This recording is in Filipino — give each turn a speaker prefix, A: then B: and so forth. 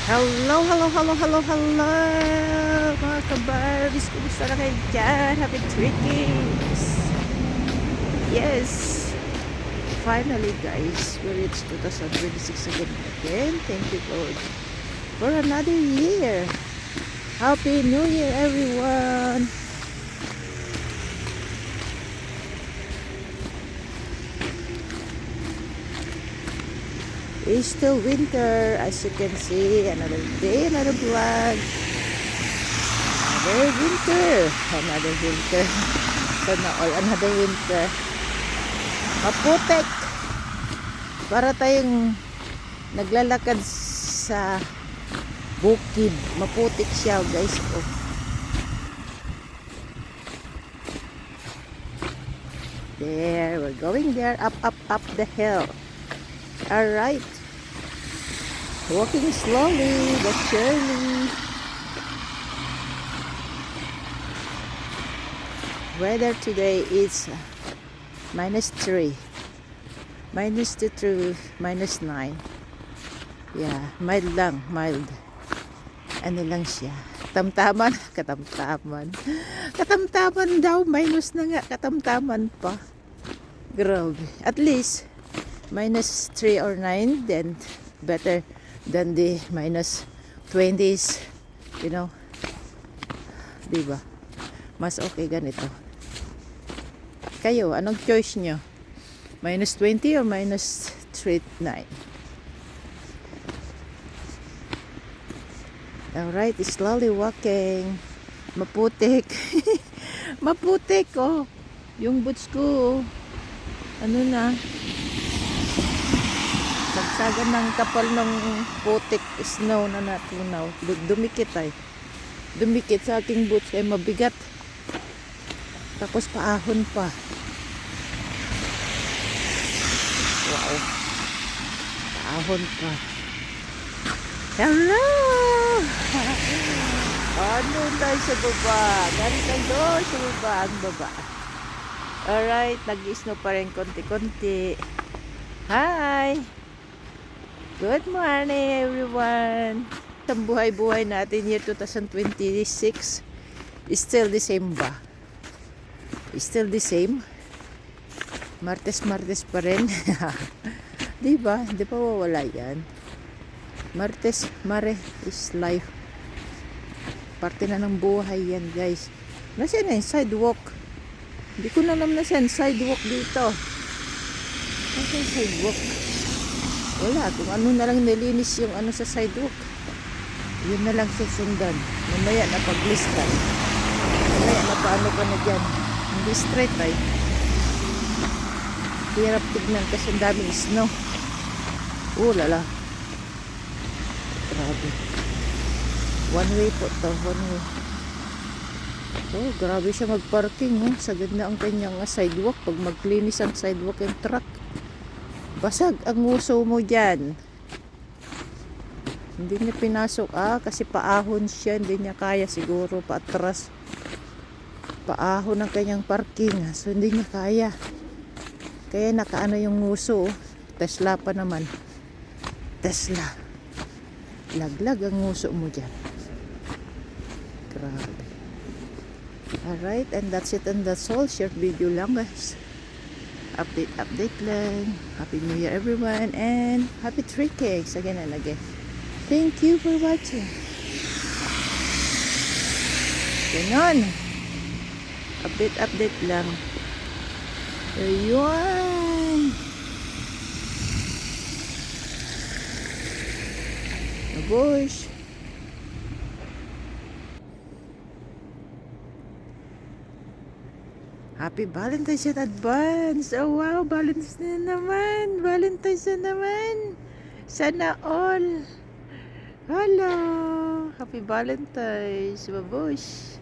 A: Hello, hello, hello, hello, hello mga kabarbis, kumusta na kayo dyan? Happy trickings! Yes! Finally guys, we reached 2026 again. Thank you Lord for another year. Happy New Year everyone! It's still winter, as you can see. Another day, another vlog. Another winter. Another winter. Sana all, another winter. Maputik. Para tayong naglalakad sa bukid. Maputik siya, guys. Oh. There, we're going there. Up, up, up the hill. Alright. Walking slowly but surely. Weather today is -3, -2 to -9. Yeah, mild lang, mild. Ano lang siya. Katamtaman, katamtaman. Katamtaman daw, minus na nga, katamtaman pa. Grabe. At least -3 or 9, then better than the -20s, you know, diba? Mas okay ganito. Kayo, anong choice nyo? -20 or -9? Alright, slowly walking. Maputik. Maputik, oh. Yung boots ko, ano na, sagsagan ng kapal ng putik, snow na natunaw. Dumikit ay. Dumikit sa aking boots ay mabigat. Tapos paahon pa. Wow. Paahon pa. Hello! Ano tayo sa baba? Galing tayo doon sa baba. Ang baba. Alright, nag-snow pa rin konti-konti. Hi! Good morning everyone. Ang buhay-buhay natin year 2026 is still the same ba? Is still the same. Martes pa rin. Diba? Hindi pa wawala yan. Martes, mare is life. Parte na ng buhay yan guys. Nasaan na yung sidewalk? Hindi ko na alam na saan sidewalk dito. Nasaan yung sidewalk? Wala, kung ano na lang nilinis yung ano sa sidewalk, yun na lang susundan. Mamaya na paglistan. Mamaya na paano ka na dyan. Hindi straight ay. Hirap tignan kasi ang daming snow. Lala. Grabe. One way po to, one way. Oh, grabe siya magparking. Oh. Sagad na ang kanyang sidewalk. Pag maglinis ang sidewalk yung truck, basag ang nguso mo dyan. Hindi niya pinasok kasi paahon siya, hindi niya kaya siguro paatras. Paahon ang kanyang parking, so hindi niya kaya. Kaya nakaano yung nguso. Tesla pa naman. Tesla. Laglag ang nguso mo dyan. Grabe. Alright, and that's it and that's all. Short video lang guys. Update lang. Happy New Year everyone and happy trickings again and again. Thank you for watching. Ganon. Update lang. Ayun. Nabush. Happy Valentine's in advance. Oh wow, Valentine's na naman. Valentine's na naman. Sana all. Hello. Happy Valentine's. Babush.